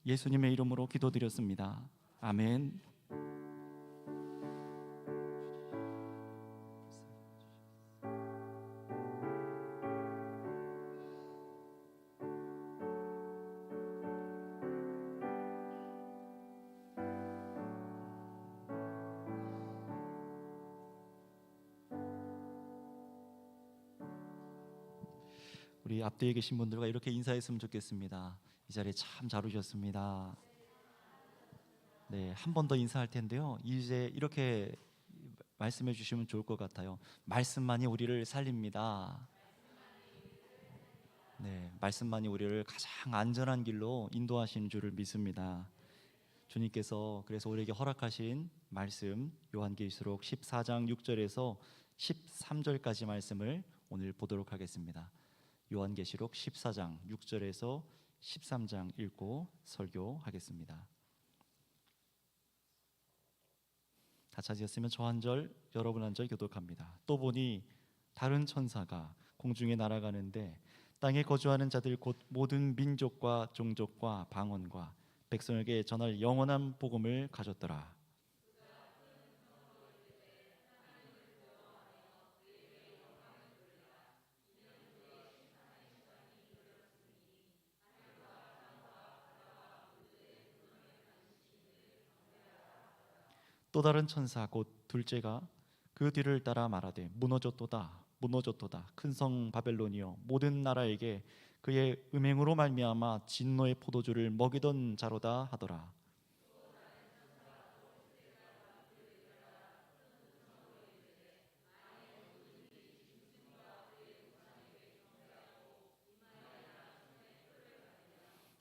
예수님의 이름으로 기도드렸습니다. 아멘. 우리 앞뒤에 계신 분들과 이렇게 인사했으면 좋겠습니다. 이 자리에 참 잘 오셨습니다. 네, 한 번 더 인사할 텐데요. 이제 이렇게 말씀해 주시면 좋을 것 같아요. 말씀만이 우리를 살립니다. 네, 말씀만이 우리를 가장 안전한 길로 인도하시는 줄을 믿습니다. 주님께서 그래서 우리에게 허락하신 말씀 요한계시록 14장 6절에서 13절까지 말씀을 오늘 보도록 하겠습니다. 요한계시록 14장 6절에서 13장 읽고 설교하겠습니다. 다 찾으셨으면 저 한 절, 여러분 한 절 교독합니다. 또 보니 다른 천사가 공중에 날아가는데 땅에 거주하는 자들 곧 모든 민족과 종족과 방언과 백성에게 전할 영원한 복음을 가졌더라. 또 다른 천사 곧 둘째가 그 뒤를 따라 말하되 무너졌도다 무너졌도다 큰 성 바벨론이여 모든 나라에게 그의 음행으로 말미암아 진노의 포도주를 먹이던 자로다 하더라.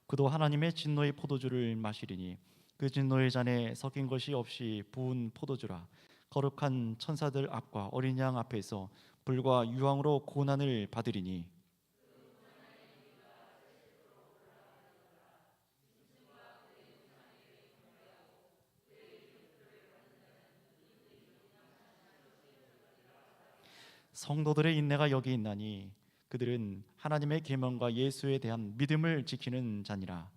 그도 하나님의 진노의 포도주를 마시리니 그 진노의 잔에 섞인 것이 없이 부은 포도주라. 거룩한 천사들 앞과 어린 양 앞에서 불과 유황으로 고난을 받으리니 성도들의 인내가 여기 있나니 그들은 하나님의 계명과 예수에 대한 믿음을 지키는 자니라.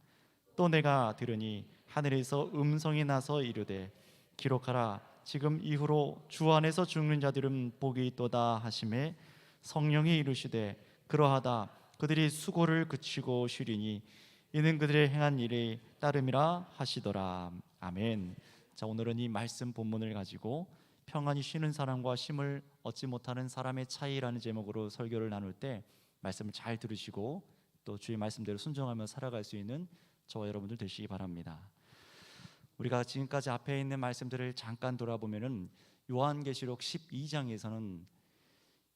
또 내가 들으니 하늘에서 음성이 나서 이르되 기록하라 지금 이후로 주 안에서 죽는 자들은 복이 있도다 하시매 성령이 이르시되 그러하다 그들이 수고를 그치고 쉬리니 이는 그들의 행한 일이 따름이라 하시더라. 아멘. 자, 오늘은 이 말씀 본문을 가지고 평안히 쉬는 사람과 쉼을 얻지 못하는 사람의 차이라는 제목으로 설교를 나눌 때 말씀을 잘 들으시고 또 주의 말씀대로 순종하며 살아갈 수 있는 저와 여러분들 되시기 바랍니다. 우리가 지금까지 앞에 있는 말씀들을 잠깐 돌아보면은 요한계시록 12장에서는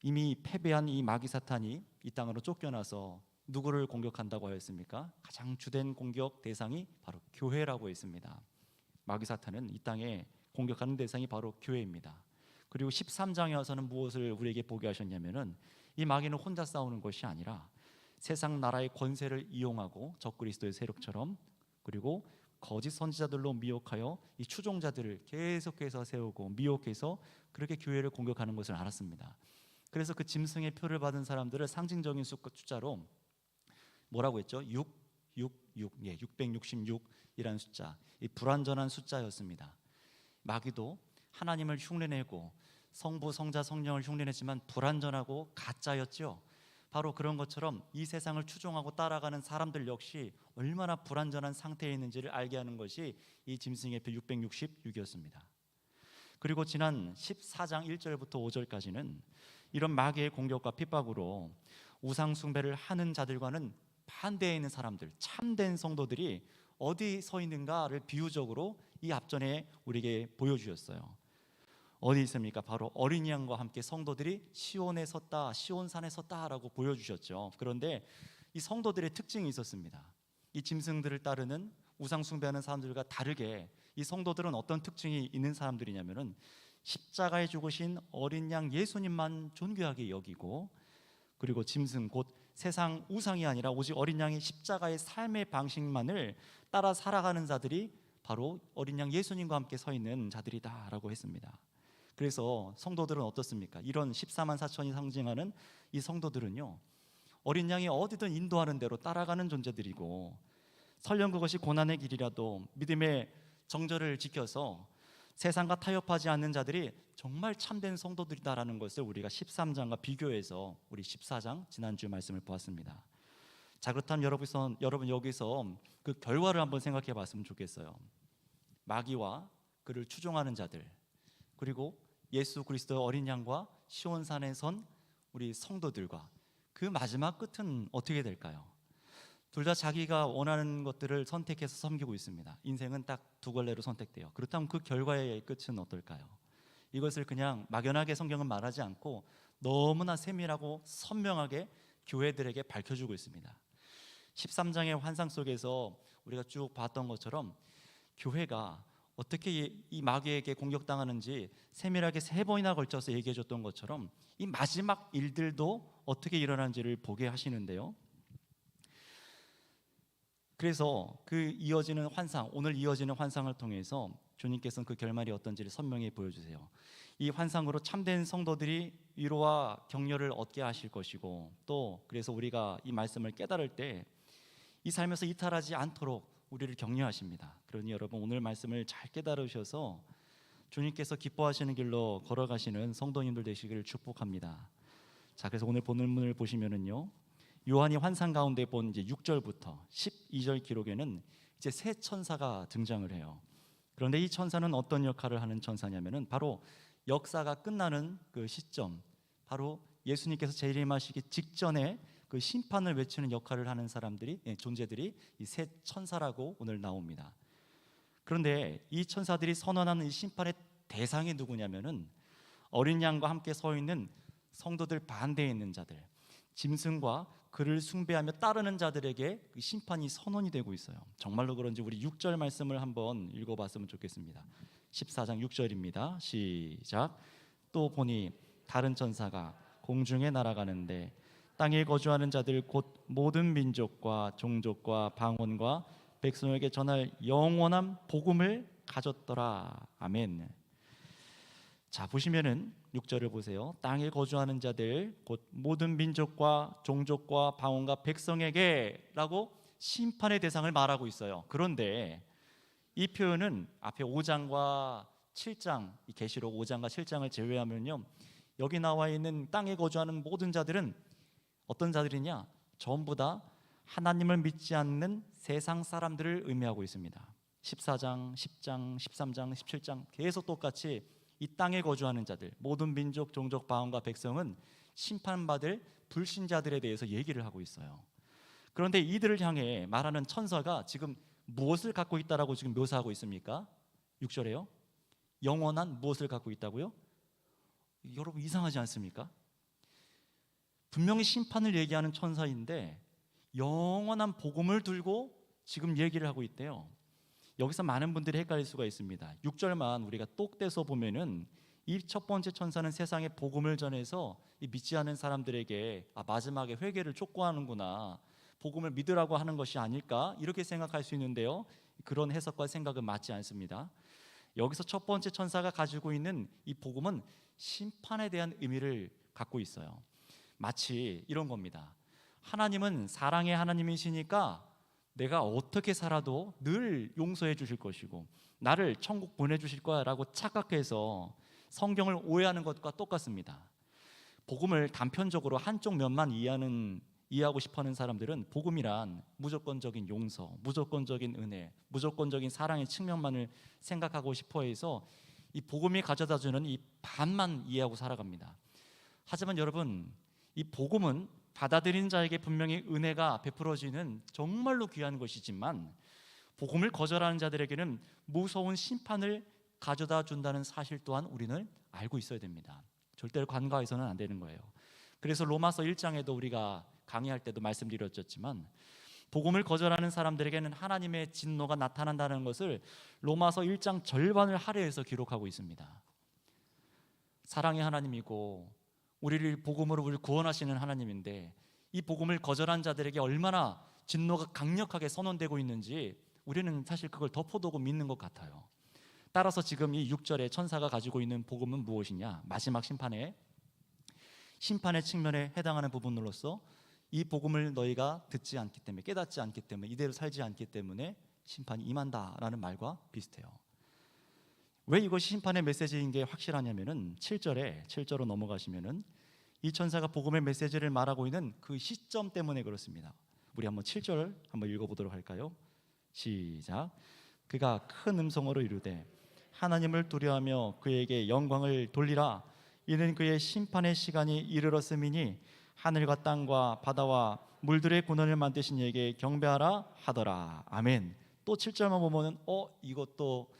이미 패배한 이 마귀 사탄이 이 땅으로 쫓겨나서 누구를 공격한다고 하였습니까? 가장 주된 공격 대상이 바로 교회라고 했습니다. 마귀 사탄은 이 땅에 공격하는 대상이 바로 교회입니다. 그리고 13장에 와서는 무엇을 우리에게 보게 하셨냐면은 이 마귀는 혼자 싸우는 것이 아니라 세상 나라의 권세를 이용하고 적그리스도의 세력처럼 그리고 거짓 선지자들로 미혹하여 이 추종자들을 계속해서 세우고 미혹해서 그렇게 교회를 공격하는 것을 알았습니다. 그래서 그 짐승의 표를 받은 사람들을 상징적인 숫자로 뭐라고 했죠? 666이라는 숫자, 이 불완전한 숫자였습니다. 마귀도 하나님을 흉내내고 성부, 성자, 성령을 흉내냈지만 불완전하고 가짜였죠. 바로 그런 것처럼 이 세상을 추종하고 따라가는 사람들 역시 얼마나 불완전한 상태에 있는지를 알게 하는 것이 이 짐승의 표 666이었습니다. 그리고 지난 14장 1절부터 5절까지는 이런 마귀의 공격과 핍박으로 우상 숭배를 하는 자들과는 반대에 있는 사람들, 참된 성도들이 어디 서 있는가를 비유적으로 이 앞전에 우리에게 보여주셨어요. 어디 있습니까? 바로 어린 양과 함께 성도들이 시온에 섰다, 시온산에 섰다라고 보여주셨죠. 그런데 이 성도들의 특징이 있었습니다. 이 짐승들을 따르는 우상 숭배하는 사람들과 다르게 이 성도들은 어떤 특징이 있는 사람들이냐면은 십자가에 죽으신 어린 양 예수님만 존귀하게 여기고 그리고 짐승 곧 세상 우상이 아니라 오직 어린 양의 십자가의 삶의 방식만을 따라 살아가는 자들이 바로 어린 양 예수님과 함께 서 있는 자들이다라고 했습니다. 그래서 성도들은 어떻습니까? 이런 14만 4천이 상징하는 이 성도들은요 어린 양이 어디든 인도하는 대로 따라가는 존재들이고 설령 그것이 고난의 길이라도 믿음의 정절을 지켜서 세상과 타협하지 않는 자들이 정말 참된 성도들이다라는 것을 우리가 13장과 비교해서 우리 14장 지난주 말씀을 보았습니다. 자, 그렇다면 여러분 여기서 그 결과를 한번 생각해 봤으면 좋겠어요. 마귀와 그를 추종하는 자들, 그리고 예수 그리스도 어린 양과 시온산에 선 우리 성도들과 그 마지막 끝은 어떻게 될까요? 둘 다 자기가 원하는 것들을 선택해서 섬기고 있습니다. 인생은 딱 두 갈래로 선택돼요. 그렇다면 그 결과의 끝은 어떨까요? 이것을 그냥 막연하게 성경은 말하지 않고 너무나 세밀하고 선명하게 교회들에게 밝혀주고 있습니다. 13장의 환상 속에서 우리가 쭉 봤던 것처럼 교회가 어떻게 이 마귀에게 공격당하는지 세밀하게 3번이나 걸쳐서 얘기해줬던 것처럼 이 마지막 일들도 어떻게 일어나는지를 보게 하시는데요. 그래서 그 이어지는 환상, 오늘 이어지는 환상을 통해서 주님께서는 그 결말이 어떤지를 선명히 보여주세요. 이 환상으로 참된 성도들이 위로와 격려를 얻게 하실 것이고, 또 그래서 우리가 이 말씀을 깨달을 때 이 삶에서 이탈하지 않도록 우리를 격려하십니다. 그러니 여러분 오늘 말씀을 잘 깨달으셔서 주님께서 기뻐하시는 길로 걸어가시는 성도님들 되시기를 축복합니다. 자, 그래서 오늘 본문을 보시면은요, 요한이 환상 가운데 본 이제 6절부터 12절 기록에는 이제 새 천사가 등장을 해요. 그런데 이 천사는 어떤 역할을 하는 천사냐면은 바로 역사가 끝나는 그 시점, 바로 예수님께서 재림하시기 직전에 그 심판을 외치는 역할을 하는 사람들이, 존재들이 이 새 천사라고 오늘 나옵니다. 그런데 이 천사들이 선언하는 이 심판의 대상이 누구냐면은 어린 양과 함께 서 있는 성도들 반대에 있는 자들, 짐승과 그를 숭배하며 따르는 자들에게 그 심판이 선언이 되고 있어요. 정말로 그런지 우리 6절 말씀을 한번 읽어봤으면 좋겠습니다. 14장 6절입니다. 시작. 또 보니 다른 천사가 공중에 날아가는데 땅에 거주하는 자들 곧 모든 민족과 종족과 방언과 백성에게 전할 영원한 복음을 가졌더라. 아멘. 자, 보시면은 6절을 보세요. 땅에 거주하는 자들 곧 모든 민족과 종족과 방언과 백성에게 라고 심판의 대상을 말하고 있어요. 그런데 이 표현은 앞에 5장과 7장, 이 계시록 5장과 7장을 제외하면요, 여기 나와 있는 땅에 거주하는 모든 자들은 어떤 자들이냐? 전부 다 하나님을 믿지 않는 세상 사람들을 의미하고 있습니다. 14장, 10장, 13장, 17장 계속 똑같이 이 땅에 거주하는 자들, 모든 민족, 종족, 방언과 백성은 심판받을 불신자들에 대해서 얘기를 하고 있어요. 그런데 이들을 향해 말하는 천사가 지금 무엇을 갖고 있다라고 지금 묘사하고 있습니까? 6절에요. 영원한 무엇을 갖고 있다고요? 여러분 이상하지 않습니까? 분명히 심판을 얘기하는 천사인데 영원한 복음을 들고 지금 얘기를 하고 있대요. 여기서 많은 분들이 헷갈릴 수가 있습니다. 6절만 우리가 똑 떼서 보면은 이 첫 번째 천사는 세상에 복음을 전해서 이 믿지 않은 사람들에게 마지막에 회개를 촉구하는구나, 복음을 믿으라고 하는 것이 아닐까, 이렇게 생각할 수 있는데요, 그런 해석과 생각은 맞지 않습니다. 여기서 첫 번째 천사가 가지고 있는 이 복음은 심판에 대한 의미를 갖고 있어요. 마치 이런 겁니다. 하나님은 사랑의 하나님이시니까 내가 어떻게 살아도 늘 용서해 주실 것이고 나를 천국 보내주실 거야 라고 착각해서 성경을 오해하는 것과 똑같습니다. 복음을 단편적으로 한쪽 면만 이해하고 싶어하는 사람들은 복음이란 무조건적인 용서, 무조건적인 은혜, 무조건적인 사랑의 측면만을 생각하고 싶어해서 이 복음이 가져다주는 이 반만 이해하고 살아갑니다. 하지만 여러분, 이 복음은 받아들인 자에게 분명히 은혜가 베풀어지는 정말로 귀한 것이지만 복음을 거절하는 자들에게는 무서운 심판을 가져다 준다는 사실 또한 우리는 알고 있어야 됩니다. 절대로 간과해서는 안 되는 거예요. 그래서 로마서 1장에도 우리가 강의할 때도 말씀드렸지만 복음을 거절하는 사람들에게는 하나님의 진노가 나타난다는 것을 로마서 1장 절반을 할애해서 기록하고 있습니다. 사랑의 하나님이고 우리를 복음으로 우리를 구원하시는 하나님인데 이 복음을 거절한 자들에게 얼마나 진노가 강력하게 선언되고 있는지 우리는 사실 그걸 덮어두고 믿는 것 같아요. 따라서 지금 이 6절에 천사가 가지고 있는 복음은 무엇이냐? 마지막 심판의 측면에 해당하는 부분으로서 이 복음을 너희가 듣지 않기 때문에, 깨닫지 않기 때문에, 이대로 살지 않기 때문에 심판이 임한다라는 말과 비슷해요. 왜 이것이 심판의 메시지인 게 확실하냐면은 7절로 넘어가시면은 이 천사가 복음의 메시지를 말하고 있는 그 시점 때문에 그렇습니다. 우리 한번 7절 한번 읽어보도록 할까요? 시작. 그가 큰 음성으로 이르되 하나님을 두려워하며 그에게 영광을 돌리라. 이는 그의 심판의 시간이 이르렀음이니 하늘과 땅과 바다와 물들의 군원을 만드신 이에게 경배하라 하더라. 아멘. 또 7절만 보면은 이것도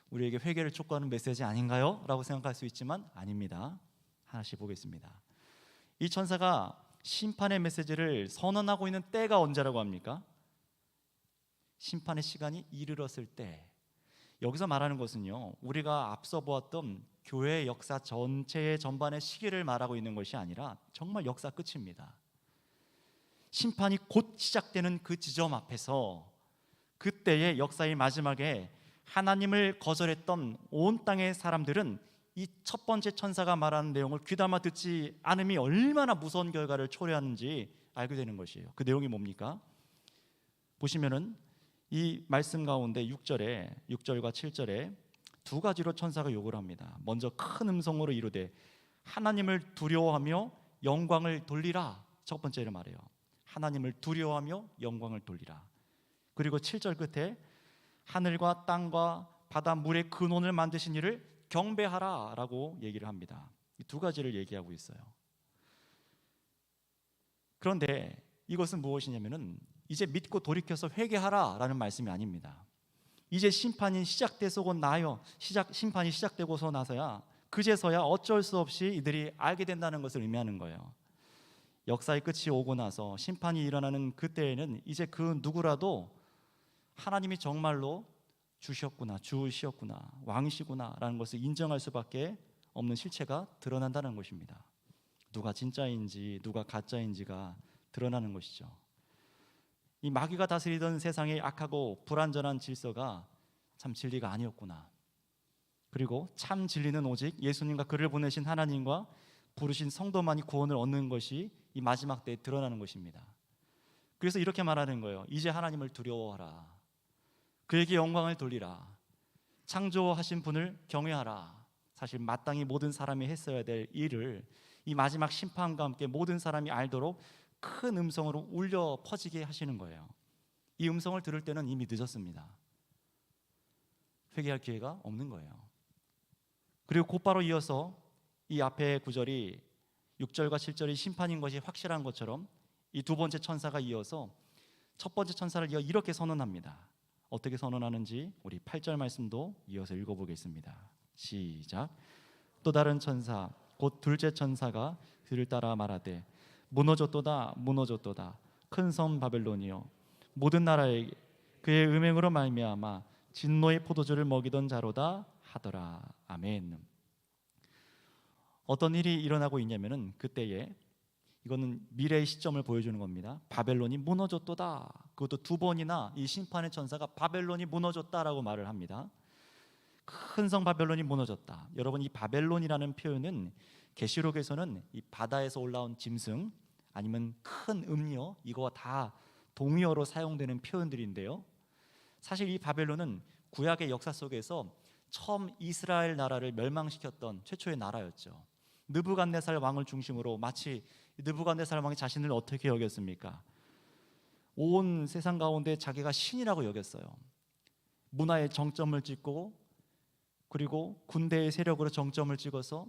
우리에게 회개를 촉구하는 메시지 아닌가요? 라고 생각할 수 있지만 아닙니다. 하나씩 보겠습니다. 이 천사가 심판의 메시지를 선언하고 있는 때가 언제라고 합니까? 심판의 시간이 이르렀을 때. 여기서 말하는 것은요, 우리가 앞서 보았던 교회의 역사 전체의 전반의 시기를 말하고 있는 것이 아니라 정말 역사 끝입니다. 심판이 곧 시작되는 그 지점 앞에서 그때의 역사의 마지막에 하나님을 거절했던 온 땅의 사람들은 이 첫 번째 천사가 말하는 내용을 귀담아 듣지 않음이 얼마나 무서운 결과를 초래하는지 알게 되는 것이에요. 그 내용이 뭡니까? 보시면은 이 말씀 가운데 6절과 7절에 두 가지로 천사가 요구를 합니다. 먼저 큰 음성으로 이르되 하나님을 두려워하며 영광을 돌리라. 첫 번째로 말해요. 하나님을 두려워하며 영광을 돌리라. 그리고 7절 끝에 하늘과 땅과 바다 물의 근원을 만드신 이를 경배하라 라고 얘기를 합니다. 이 두 가지를 얘기하고 있어요. 그런데 이것은 무엇이냐면은 이제 믿고 돌이켜서 회개하라 라는 말씀이 아닙니다. 이제 심판이 시작되고 나요. 심판이 시작되고서 나서야 그제서야 어쩔 수 없이 이들이 알게 된다는 것을 의미하는 거예요. 역사의 끝이 오고 나서 심판이 일어나는 그때에는 이제 그 누구라도 하나님이 정말로 주셨구나, 주시었구나, 왕이시구나 라는 것을 인정할 수밖에 없는 실체가 드러난다는 것입니다. 누가 진짜인지 누가 가짜인지가 드러나는 것이죠. 이 마귀가 다스리던 세상의 악하고 불완전한 질서가 참 진리가 아니었구나. 그리고 참 진리는 오직 예수님과 그를 보내신 하나님과 부르신 성도만이 구원을 얻는 것이 이 마지막 때에 드러나는 것입니다. 그래서 이렇게 말하는 거예요. 이제 하나님을 두려워하라. 그에게 영광을 돌리라. 창조하신 분을 경외하라. 사실 마땅히 모든 사람이 했어야 될 일을 이 마지막 심판과 함께 모든 사람이 알도록 큰 음성으로 울려 퍼지게 하시는 거예요. 이 음성을 들을 때는 이미 늦었습니다. 회개할 기회가 없는 거예요. 그리고 곧바로 이어서 이 앞에 구절이 6절과 7절이 심판인 것이 확실한 것처럼 이 두 번째 천사가 이어서 첫 번째 천사를 이어 이렇게 선언합니다. 어떻게 선언하는지 우리 8절 말씀도 이어서 읽어보겠습니다. 시작. 또 다른 천사 곧 둘째 천사가 그를 따라 말하되 무너졌도다 무너졌도다 큰 섬 바벨론이요 모든 나라에 그의 음행으로 말미암아 진노의 포도주를 먹이던 자로다 하더라. 아멘. 어떤 일이 일어나고 있냐면은 그때에 이거는 미래의 시점을 보여주는 겁니다. 바벨론이 무너졌도다. 그것도 두 번이나 이 심판의 천사가 바벨론이 무너졌다라고 말을 합니다. 큰 성 바벨론이 무너졌다. 여러분, 이 바벨론이라는 표현은 계시록에서는 이 바다에서 올라온 짐승 아니면 큰 음료 이거와 다 동의어로 사용되는 표현들인데요. 사실 이 바벨론은 구약의 역사 속에서 처음 이스라엘 나라를 멸망시켰던 최초의 나라였죠. 느부갓네살 왕을 중심으로 마치 느부갓네살 왕이 자신을 어떻게 여겼습니까? 온 세상 가운데 자기가 신이라고 여겼어요. 문화의 정점을 찍고 그리고 군대의 세력으로 정점을 찍어서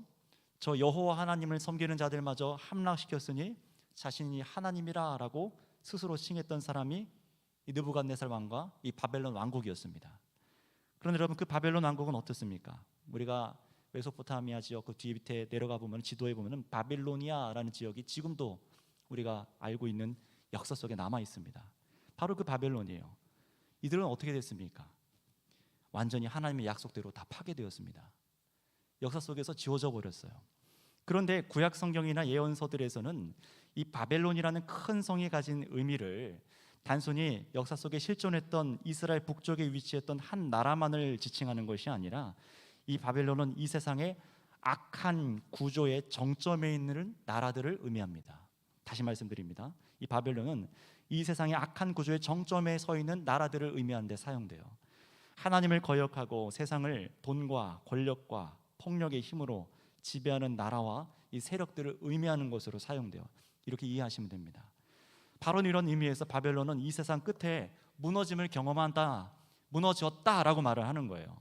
저 여호와 하나님을 섬기는 자들마저 함락시켰으니 자신이 하나님이라라고 스스로 칭했던 사람이 이 느부갓네살 왕과 이 바벨론 왕국이었습니다. 그런데 여러분, 그 바벨론 왕국은 어떻습니까? 우리가 메소포타미아 지역 그 뒤에 밑에 내려가 보면 지도에 보면은 바빌로니아라는 지역이 지금도 우리가 알고 있는 역사 속에 남아 있습니다. 바로 그 바벨론이에요. 이들은 어떻게 됐습니까? 완전히 하나님의 약속대로 다 파괴되었습니다. 역사 속에서 지워져 버렸어요. 그런데 구약 성경이나 예언서들에서는 이 바벨론이라는 큰 성이 가진 의미를 단순히 역사 속에 실존했던 이스라엘 북쪽에 위치했던 한 나라만을 지칭하는 것이 아니라 이 바벨론은 이 세상의 악한 구조의 정점에 있는 나라들을 의미합니다. 다시 말씀드립니다. 이 바벨론은 이 세상의 악한 구조의 정점에 서 있는 나라들을 의미하는 데 사용돼요. 하나님을 거역하고 세상을 돈과 권력과 폭력의 힘으로 지배하는 나라와 이 세력들을 의미하는 것으로 사용돼요. 이렇게 이해하시면 됩니다. 바로 이런 의미에서 바벨론은 이 세상 끝에 무너짐을 경험한다, 무너졌다라고 말을 하는 거예요.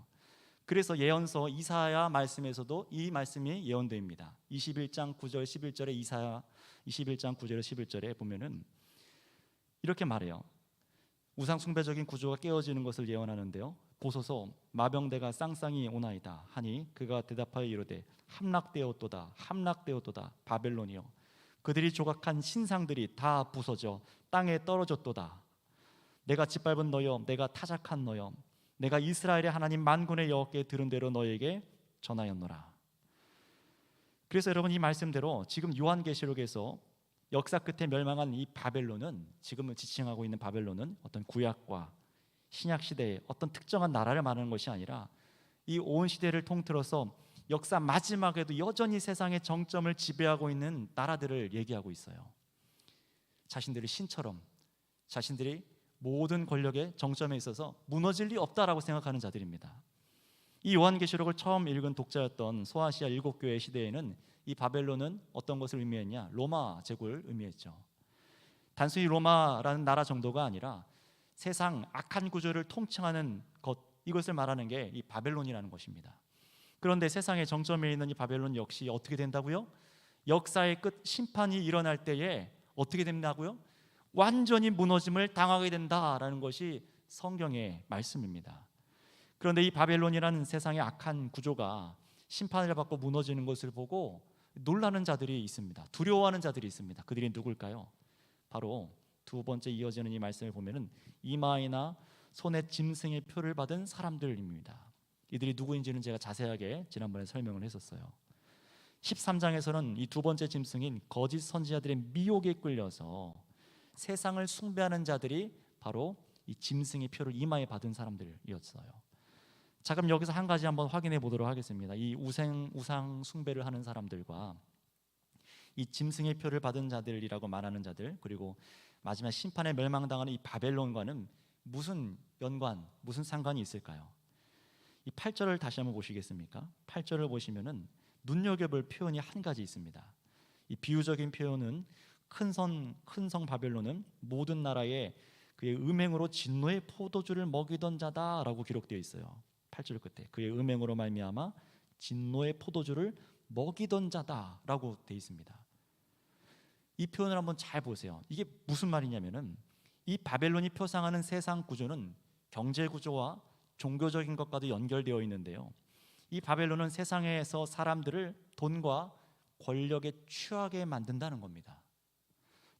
그래서 예언서 이사야 말씀에서도 이 말씀이 예언됩니다. 21장 9절 11절에 이사야 21장 9절 11절에 보면은 이렇게 말해요. 우상 숭배적인 구조가 깨어지는 것을 예언하는데요. 보소서 마병대가 쌍쌍이 오나이다 하니 그가 대답하여 이르되 함락되었도다 함락되었도다 바벨론이여 그들이 조각한 신상들이 다 부서져 땅에 떨어졌도다. 내가 짓밟은 너여 내가 타작한 너여 내가 이스라엘의 하나님 만군의 여호와께 들은 대로 너에게 전하였노라. 그래서 여러분 이 말씀대로 지금 요한계시록에서 역사 끝에 멸망한 이 바벨론은 지금은 지칭하고 있는 바벨론은 어떤 구약과 신약 시대의 어떤 특정한 나라를 말하는 것이 아니라 이 온 시대를 통틀어서 역사 마지막에도 여전히 세상의 정점을 지배하고 있는 나라들을 얘기하고 있어요. 자신들의 신처럼 자신들이 모든 권력의 정점에 있어서 무너질 리 없다라고 생각하는 자들입니다. 이 요한계시록을 처음 읽은 독자였던 소아시아 7교회 시대에는 이 바벨론은 어떤 것을 의미했냐? 로마 제국을 의미했죠. 단순히 로마라는 나라 정도가 아니라 세상 악한 구조를 통칭하는 것, 이것을 말하는 게 이 바벨론이라는 것입니다. 그런데 세상의 정점에 있는 이 바벨론 역시 어떻게 된다고요? 역사의 끝 심판이 일어날 때에 어떻게 된다고요? 완전히 무너짐을 당하게 된다라는 것이 성경의 말씀입니다. 그런데 이 바벨론이라는 세상의 악한 구조가 심판을 받고 무너지는 것을 보고 놀라는 자들이 있습니다. 두려워하는 자들이 있습니다. 그들이 누굴까요? 바로 두 번째 이어지는 이 말씀을 보면은 이마이나 손에 짐승의 표를 받은 사람들입니다. 이들이 누구인지는 제가 자세하게 지난번에 설명을 했었어요. 13장에서는 이 두 번째 짐승인 거짓 선지자들의 미혹에 끌려서 세상을 숭배하는 자들이 바로 이 짐승의 표를 이마에 받은 사람들이었어요. 자, 그럼 여기서 한 가지 한번 확인해 보도록 하겠습니다. 이 우상 숭배를 하는 사람들과 이 짐승의 표를 받은 자들이라고 말하는 자들, 그리고 마지막 심판에 멸망당하는 이 바벨론과는 무슨 연관, 무슨 상관이 있을까요? 이 8절을 다시 한번 보시겠습니까? 8절을 보시면은 눈여겨볼 표현이 한 가지 있습니다. 이 비유적인 표현은 큰 성 바벨론은 모든 나라에 그의 음행으로 진노의 포도주를 먹이던 자다라고 기록되어 있어요. 8절 끝에 그의 음행으로 말미암아 진노의 포도주를 먹이던 자다라고 되어 있습니다. 이 표현을 한번 잘 보세요. 이게 무슨 말이냐면은 이 바벨론이 표상하는 세상 구조는 경제 구조와 종교적인 것과도 연결되어 있는데요. 이 바벨론은 세상에서 사람들을 돈과 권력에 취하게 만든다는 겁니다.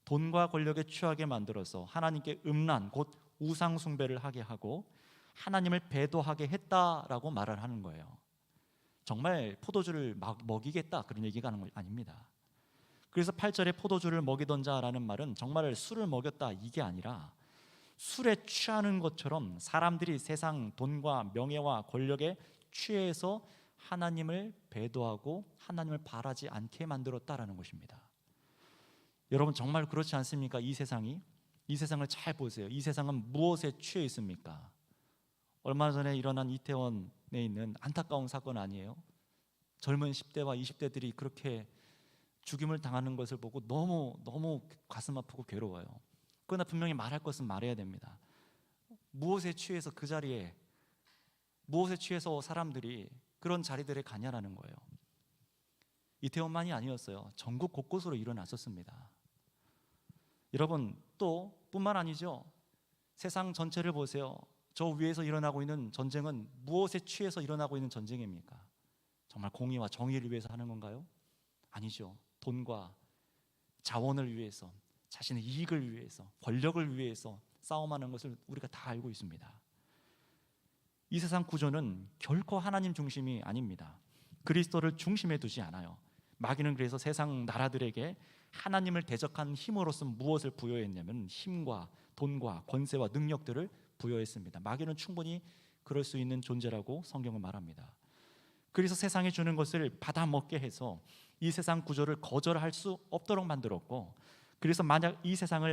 돈과 권력에 취하게 만들어서 하나님께 음란, 곧 우상 숭배를 하게 하고 하나님을 배도하게 했다라고 말을 하는 거예요. 정말 포도주를 먹이겠다 그런 얘기가 하는 거 아닙니다. 그래서 8절에 포도주를 먹이던 자라는 말은 정말 술을 먹였다 이게 아니라 술에 취하는 것처럼 사람들이 세상 돈과 명예와 권력에 취해서 하나님을 배도하고 하나님을 바라지 않게 만들었다라는 것입니다. 여러분 정말 그렇지 않습니까? 이 세상을 잘 보세요. 이 세상은 무엇에 취해 있습니까? 얼마 전에 일어난 이태원에 있는 안타까운 사건 아니에요? 젊은 10대와 20대들이 그렇게 죽임을 당하는 것을 보고 너무 가슴 아프고 괴로워요. 그러나 분명히 말할 것은 말해야 됩니다. 무엇에 취해서 그 자리에 무엇에 취해서 사람들이 그런 자리들에 가냐라는 거예요. 이태원만이 아니었어요. 전국 곳곳으로 일어났었습니다. 여러분 또 뿐만 아니죠. 세상 전체를 보세요. 저 위에서 일어나고 있는 전쟁은 무엇에 취해서 일어나고 있는 전쟁입니까? 정말 공의와 정의를 위해서 하는 건가요? 아니죠. 돈과 자원을 위해서, 자신의 이익을 위해서, 권력을 위해서 싸움하는 것을 우리가 다 알고 있습니다. 이 세상 구조는 결코 하나님 중심이 아닙니다. 그리스도를 중심에 두지 않아요. 마귀는 그래서 세상 나라들에게 하나님을 대적한 힘으로서 무엇을 부여했냐면 힘과 돈과 권세와 능력들을 부여했습니다. 마귀는 충분히 그럴 수 있는 존재라고 성경은 말합니다. 그래서 세상에 주는 것을 받아먹게 해서 이 세상 구조를 거절할 수 없도록 만들었고, 그래서 만약 이 세상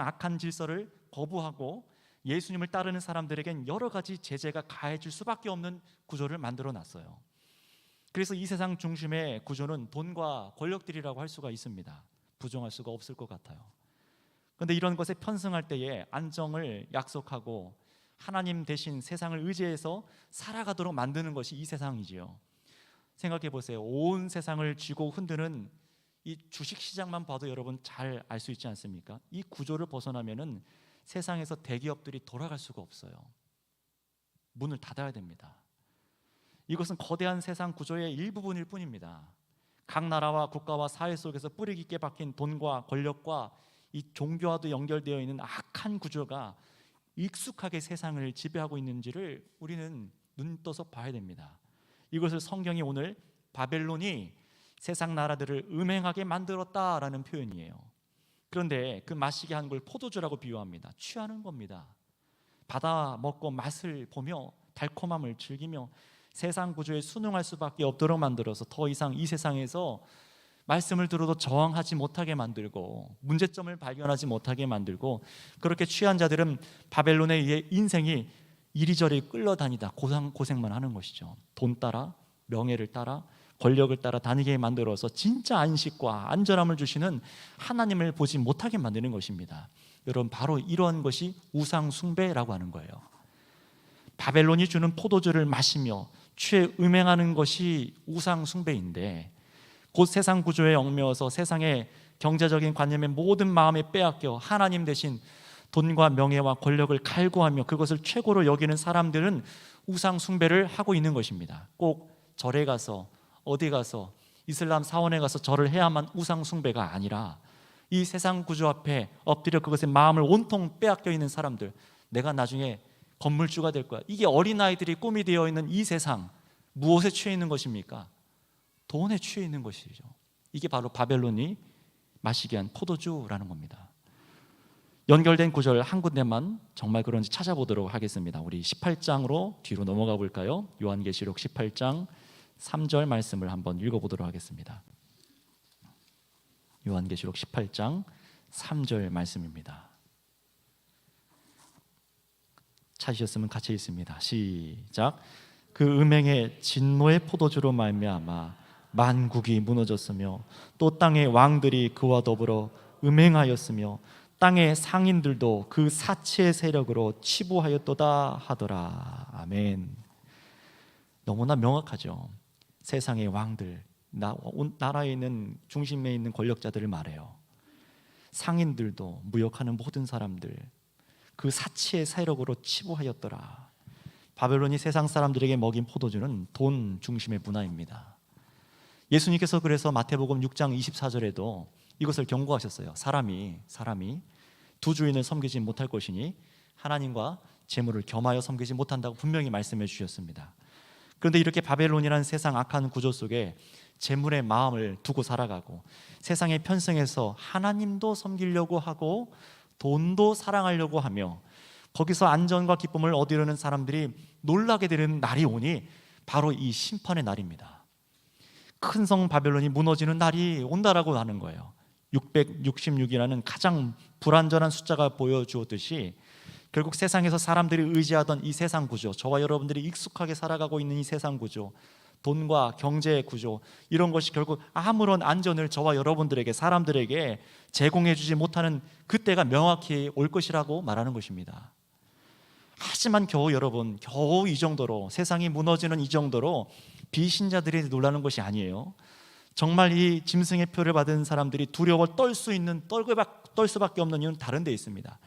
악한 질서를 거부하고 예수님을 따르는 사람들에겐 여러 가지 제재가 가해질 수밖에 없는 구조를 만들어 놨어요. 그래서 이 세상 중심의 구조는 돈과 권력들이라고 할 수가 있습니다. 부정할 수가 없을 것 같아요. 그런데 이런 것에 편승할 때에 안정을 약속하고 하나님 대신 세상을 의지해서 살아가도록 만드는 것이 이 세상이지요. 생각해 보세요. 온 세상을 쥐고 흔드는 이 주식시장만 봐도 여러분 잘 알 수 있지 않습니까? 이 구조를 벗어나면은 세상에서 대기업들이 돌아갈 수가 없어요. 문을 닫아야 됩니다. 이것은 거대한 세상 구조의 일부분일 뿐입니다. 각 나라와 국가와 사회 속에서 뿌리 깊게 박힌 돈과 권력과 이 종교와도 연결되어 있는 악한 구조가 익숙하게 세상을 지배하고 있는지를 우리는 눈 떠서 봐야 됩니다. 이것을 성경이 오늘 바벨론이 세상 나라들을 음행하게 만들었다라는 표현이에요. 그런데 그 마시게 한 걸 포도주라고 비유합니다. 취하는 겁니다. 받아 먹고 맛을 보며 달콤함을 즐기며 세상 구조에 순응할 수밖에 없도록 만들어서 더 이상 이 세상에서 말씀을 들어도 저항하지 못하게 만들고 문제점을 발견하지 못하게 만들고, 그렇게 취한 자들은 바벨론에 의해 인생이 이리저리 끌려다니다 고생만 하는 것이죠. 돈 따라, 명예를 따라, 권력을 따라 다니게 만들어서 진짜 안식과 안전함을 주시는 하나님을 보지 못하게 만드는 것입니다. 여러분, 바로 이러한 것이 우상 숭배라고 하는 거예요. 바벨론이 주는 포도주를 마시며 취해 음행하는 것이 우상 숭배인데, 곧 세상 구조에 얽매여서 세상의 경제적인 관념의 모든 마음에 빼앗겨 하나님 대신 돈과 명예와 권력을 갈구하며 그것을 최고로 여기는 사람들은 우상 숭배를 하고 있는 것입니다. 꼭 절에 가서 어디 가서 이슬람 사원에 가서 절을 해야만 우상 숭배가 아니라 이 세상 구조 앞에 엎드려 그것의 마음을 온통 빼앗겨 있는 사람들, 내가 나중에 건물주가 될 거야, 이게 어린아이들이 꿈이 되어 있는 이 세상, 무엇에 취해 있는 것입니까? 돈에 취해 있는 것이죠. 이게 바로 바벨론이 마시게 한 포도주라는 겁니다. 연결된 구절 한 군데만 정말 그런지 찾아보도록 하겠습니다. 우리 18장으로 뒤로 넘어가 볼까요? 요한계시록 18장 3절 말씀을 한번 읽어보도록 하겠습니다. 요한계시록 18장 3절 말씀입니다. 찾으셨으면 같이 읽습니다. 시작. 그 음행의 진노의 포도주로 말미암아 만국이 무너졌으며 또 땅의 왕들이 그와 더불어 음행하였으며 땅의 상인들도 그 사치의 세력으로 치부하였도다 하더라. 아멘. 너무나 명확하죠. 세상의 왕들, 나라에 있는 중심에 있는 권력자들을 말해요. 상인들도, 무역하는 모든 사람들, 그 사치의 세력으로 치부하였더라. 바벨론이 세상 사람들에게 먹인 포도주는 돈 중심의 문화입니다. 예수님께서 그래서 마태복음 6장 24절에도 이것을 경고하셨어요. 사람이 두 주인을 섬기지 못할 것이니 하나님과 재물을 겸하여 섬기지 못한다고 분명히 말씀해 주셨습니다. 그런데 이렇게 바벨론이라는 세상 악한 구조 속에 재물의 마음을 두고 살아가고 세상에 편승해서 하나님도 섬기려고 하고 돈도 사랑하려고 하며 거기서 안전과 기쁨을 얻으려는 사람들이 놀라게 되는 날이 오니 바로 이 심판의 날입니다. 큰 성 바벨론이 무너지는 날이 온다라고 하는 거예요. 666이라는 가장 불완전한 숫자가 보여주었듯이 결국 세상에서 사람들이 의지하던 이 세상 구조, 저와 여러분들이 익숙하게 살아가고 있는 이 세상 구조, 돈과 경제의 구조, 이런 것이 결국 아무런 안전을 저와 여러분들에게, 사람들에게 제공해 주지 못하는 그때가 명확히 올 것이라고 말하는 것입니다. 하지만 겨우 이 정도로, 세상이 무너지는 이 정도로 비신자들이 놀라는 것이 아니에요. 정말 이 짐승의 표를 받은 사람들이 두려워 떨 수밖에 없는 이유는 다른 데 있습니다.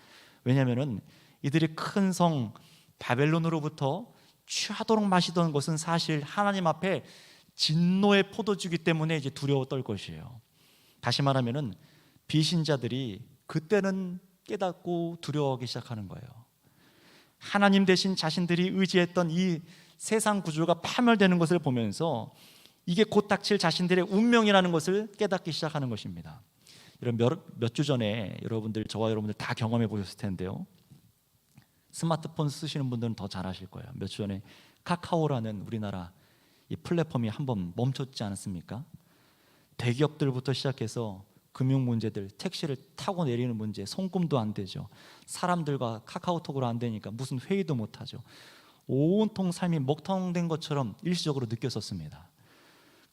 왜냐하면 이들이 큰 성 바벨론으로부터 취하도록 마시던 것은 사실 하나님 앞에 진노의 포도주기 때문에 이제 두려워 떨 것이에요. 다시 말하면 비신자들이 그때는 깨닫고 두려워하기 시작하는 거예요. 하나님 대신 자신들이 의지했던 이 세상 구조가 파멸되는 것을 보면서 이게 곧 닥칠 자신들의 운명이라는 것을 깨닫기 시작하는 것입니다. 몇 주 전에 저와 여러분들 다 경험해 보셨을 텐데요. 스마트폰 쓰시는 분들은 더 잘 아실 거예요. 몇 주 전에 카카오라는 우리나라 이 플랫폼이 한번 멈췄지 않았습니까? 대기업들부터 시작해서 금융 문제들, 택시를 타고 내리는 문제, 송금도 안 되죠. 사람들과 카카오톡으로 안 되니까 무슨 회의도 못 하죠. 온통 삶이 먹통된 것처럼 일시적으로 느꼈었습니다.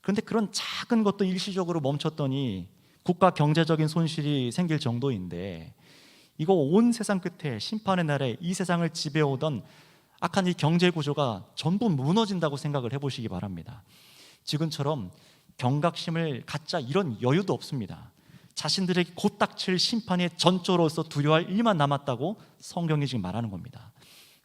그런데 그런 작은 것도 일시적으로 멈췄더니 국가 경제적인 손실이 생길 정도인데, 이거 온 세상 끝에 심판의 날에 이 세상을 지배오던 악한 이 경제 구조가 전부 무너진다고 생각을 해보시기 바랍니다. 지금처럼 경각심을 갖자 이런 여유도 없습니다. 자신들에게 곧 닥칠 심판의 전조로서 두려워할 일만 남았다고 성경이 지금 말하는 겁니다.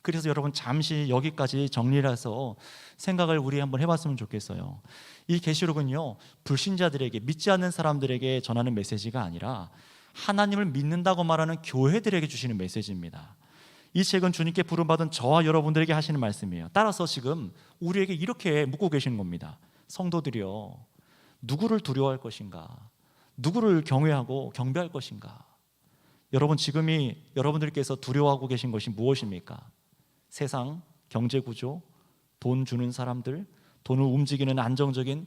그래서 여러분 잠시 여기까지 정리를 해서 생각을 우리 한번 해봤으면 좋겠어요. 이 계시록은요, 불신자들에게, 믿지 않는 사람들에게 전하는 메시지가 아니라 하나님을 믿는다고 말하는 교회들에게 주시는 메시지입니다. 이 책은 주님께 부름받은 저와 여러분들에게 하시는 말씀이에요. 따라서 지금 우리에게 이렇게 묻고 계시는 겁니다. 성도들이여, 누구를 두려워할 것인가? 누구를 경외하고 경배할 것인가? 여러분, 지금이 여러분들께서 두려워하고 계신 것이 무엇입니까? 세상, 경제구조, 돈 주는 사람들, 돈을 움직이는 안정적인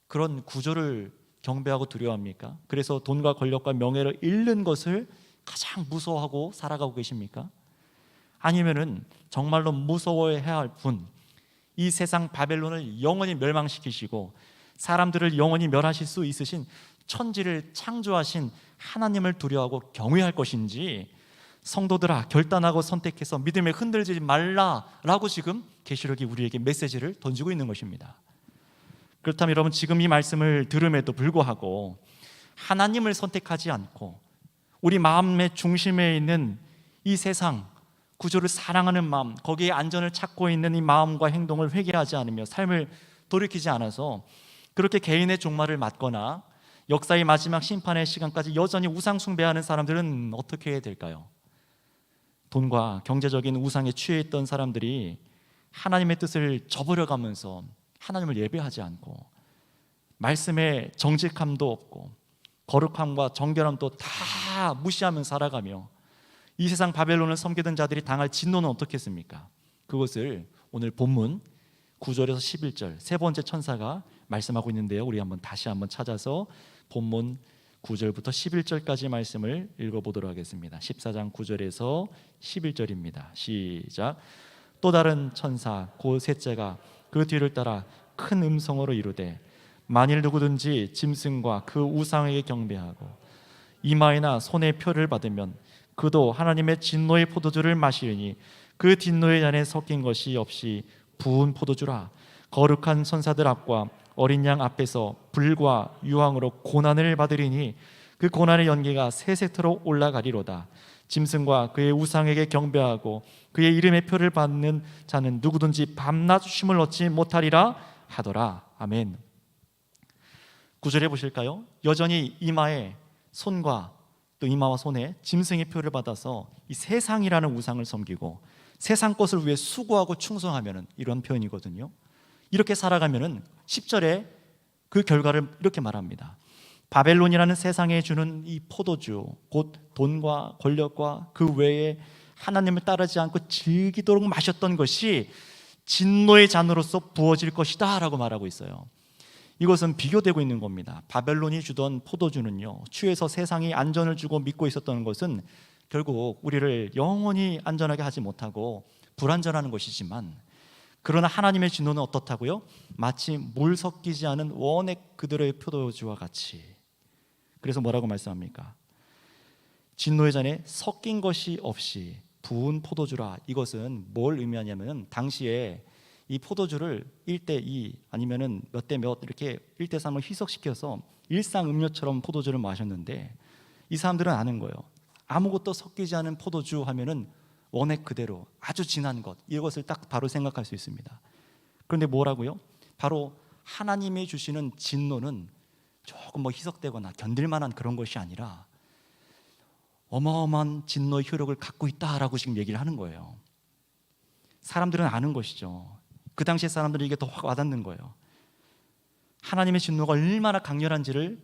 그런 구조를 경배하고 두려워합니까? 그래서 돈과 권력과 명예를 잃는 것을 가장 무서워하고 살아가고 계십니까? 아니면은 정말로 무서워해야 할 분, 이 세상 바벨론을 영원히 멸망시키시고 사람들을 영원히 멸하실 수 있으신 천지를 창조하신 하나님을 두려워하고 경외할 것인지, 성도들아 결단하고 선택해서 믿음에 흔들리지 말라라고 지금 계시록이 우리에게 메시지를 던지고 있는 것입니다. 그렇다면 여러분, 지금 이 말씀을 들음에도 불구하고 하나님을 선택하지 않고 우리 마음의 중심에 있는 이 세상 구조를 사랑하는 마음, 거기에 안전을 찾고 있는 이 마음과 행동을 회개하지 않으며 삶을 돌이키지 않아서 그렇게 개인의 종말을 맞거나 역사의 마지막 심판의 시간까지 여전히 우상 숭배하는 사람들은 어떻게 해야 될까요? 돈과 경제적인 우상에 취해 있던 사람들이 하나님의 뜻을 저버려가면서 하나님을 예배하지 않고 말씀에 정직함도 없고 거룩함과 정결함도 다 무시하며 살아가며 이 세상 바벨론을 섬기던 자들이 당할 진노는 어떻겠습니까? 그것을 오늘 본문 9절에서 11절 세 번째 천사가 말씀하고 있는데요, 우리 다시 한번 찾아서 본문 9절부터 11절까지 말씀을 읽어보도록 하겠습니다. 14장 9절에서 11절입니다. 시작. 또 다른 천사 곧 셋째가 그 뒤를 따라 큰 음성으로 이르되, 만일 누구든지 짐승과 그 우상에게 경배하고 이마에나 손에 표를 받으면 그도 하나님의 진노의 포도주를 마시리니 그 진노의 잔에 섞인 것이 없이 부은 포도주라. 거룩한 천사들 앞과 어린 양 앞에서 불과 유황으로 고난을 받으리니 그 고난의 연기가 세세토록 올라가리로다. 짐승과 그의 우상에게 경배하고 그의 이름의 표를 받는 자는 누구든지 밤낮 쉼을 얻지 못하리라 하더라. 아멘. 9절에 보실까요? 여전히 이마에 손과 또 이마와 손에 짐승의 표를 받아서 이 세상이라는 우상을 섬기고 세상 것을 위해 수고하고 충성하면, 이런 표현이거든요. 이렇게 살아가면은 10절에 그 결과를 이렇게 말합니다. 바벨론이라는 세상에 주는 이 포도주, 곧 돈과 권력과 그 외에 하나님을 따르지 않고 즐기도록 마셨던 것이 진노의 잔으로서 부어질 것이다 라고 말하고 있어요. 이것은 비교되고 있는 겁니다. 바벨론이 주던 포도주는요, 취해서 세상이 안전을 주고 믿고 있었던 것은 결국 우리를 영원히 안전하게 하지 못하고 불안전하는 것이지만, 그러나 하나님의 진노는 어떻다고요? 마치 물 섞이지 않은 원액 그대로의 포도주와 같이. 그래서 뭐라고 말씀합니까? 진노의 잔에 섞인 것이 없이 부은 포도주라. 이것은 뭘 의미하냐면, 당시에 이 포도주를 1대2 아니면은 몇 대 몇 이렇게 1대3을 희석시켜서 일상 음료처럼 포도주를 마셨는데, 이 사람들은 아는 거예요. 아무것도 섞이지 않은 포도주 하면은 원액 그대로 아주 진한 것, 이것을 딱 바로 생각할 수 있습니다. 그런데 뭐라고요? 바로 하나님이 주시는 진노는 조금 희석되거나 견딜만한 그런 것이 아니라 어마어마한 진노의 효력을 갖고 있다라고 지금 얘기를 하는 거예요. 사람들은 아는 것이죠. 그 당시에 사람들은 이게 더 확 와닿는 거예요. 하나님의 진노가 얼마나 강렬한지를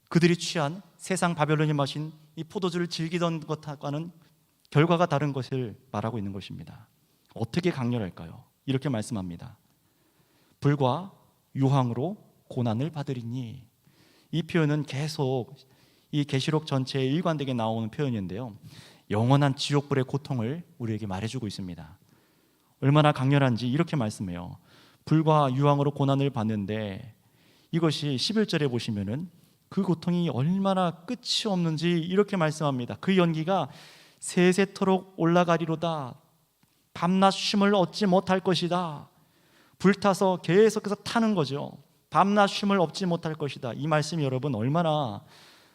그들이 취한 세상 바벨론이 마신 이 포도주를 즐기던 것과는 결과가 다른 것을 말하고 있는 것입니다. 어떻게 강렬할까요? 이렇게 말씀합니다. 불과 유황으로 고난을 받으리니. 이 표현은 계속 이 계시록 전체에 일관되게 나오는 표현인데요, 영원한 지옥불의 고통을 우리에게 말해주고 있습니다. 얼마나 강렬한지 이렇게 말씀해요. 불과 유황으로 고난을 받는데, 이것이 11절에 보시면은 그 고통이 얼마나 끝이 없는지 이렇게 말씀합니다. 그 연기가 세세토록 올라가리로다. 밤낮 쉼을 얻지 못할 것이다. 불타서 계속해서 타는 거죠. 밤낮 쉼을 얻지 못할 것이다. 이 말씀이 여러분 얼마나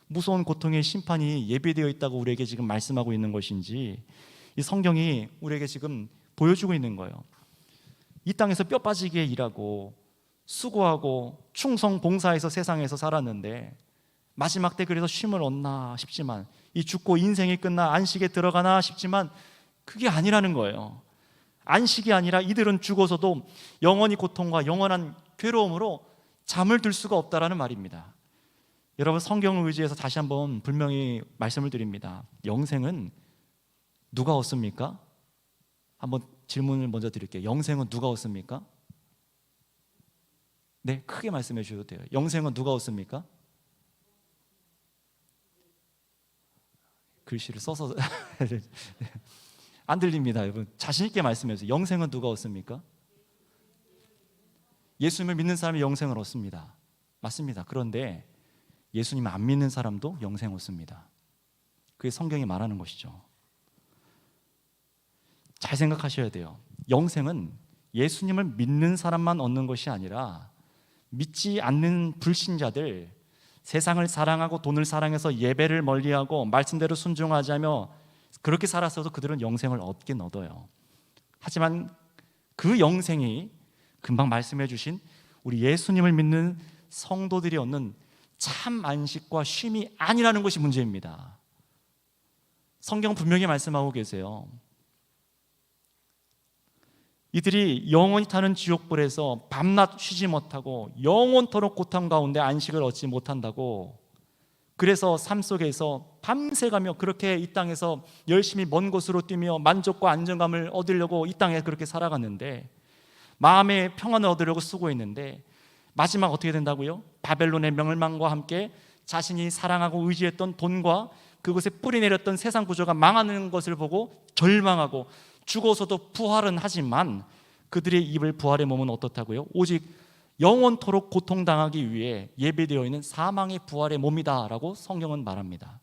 무서운 고통의 심판이 예비되어 있다고 우리에게 지금 말씀하고 있는 것인지 이 성경이 우리에게 지금 보여주고 있는 거예요. 이 땅에서 뼈 빠지게 일하고 수고하고 충성 봉사해서 세상에서 살았는데 마지막 때 그래서 쉼을 얻나 싶지만, 이 죽고 인생이 끝나 안식에 들어가나 싶지만 그게 아니라는 거예요. 안식이 아니라 이들은 죽어서도 영원히 고통과 영원한 괴로움으로 잠을 들 수가 없다라는 말입니다. 여러분, 성경을 의지해서 다시 한번 분명히 말씀을 드립니다. 영생은 누가 얻습니까? 한번 질문을 먼저 드릴게요. 영생은 누가 얻습니까? 네, 크게 말씀해 주셔도 돼요. 영생은 누가 얻습니까? 글씨를 써서 안 들립니다. 여러분, 자신 있게 말씀해 주세요. 영생은 누가 얻습니까? 예수님을 믿는 사람이 영생을 얻습니다. 맞습니다. 그런데 예수님을 안 믿는 사람도 영생 얻습니다. 그게 성경이 말하는 것이죠. 잘 생각하셔야 돼요. 영생은 예수님을 믿는 사람만 얻는 것이 아니라 믿지 않는 불신자들, 세상을 사랑하고 돈을 사랑해서 예배를 멀리하고 말씀대로 순종하지 않으며 그렇게 살았어도 그들은 영생을 얻긴 얻어요. 하지만 그 영생이 금방 말씀해 주신 우리 예수님을 믿는 성도들이 얻는 참 안식과 쉼이 아니라는 것이 문제입니다. 성경 분명히 말씀하고 계세요. 이들이 영원히 타는 지옥불에서 밤낮 쉬지 못하고 영원토록 고통 가운데 안식을 얻지 못한다고, 그래서 삶 속에서 밤새가며 그렇게 이 땅에서 열심히 먼 곳으로 뛰며 만족과 안정감을 얻으려고 이 땅에 그렇게 살아갔는데, 마음의 평안을 얻으려고 수고했는데 마지막 어떻게 된다고요? 바벨론의 멸망과 함께 자신이 사랑하고 의지했던 돈과 그것에 뿌리내렸던 세상 구조가 망하는 것을 보고 절망하고 죽어서도 부활은 하지만 그들의 입을 부활의 몸은 어떻다고요? 오직 영원토록 고통당하기 위해 예비되어 있는 사망의 부활의 몸이다 라고 성경은 말합니다.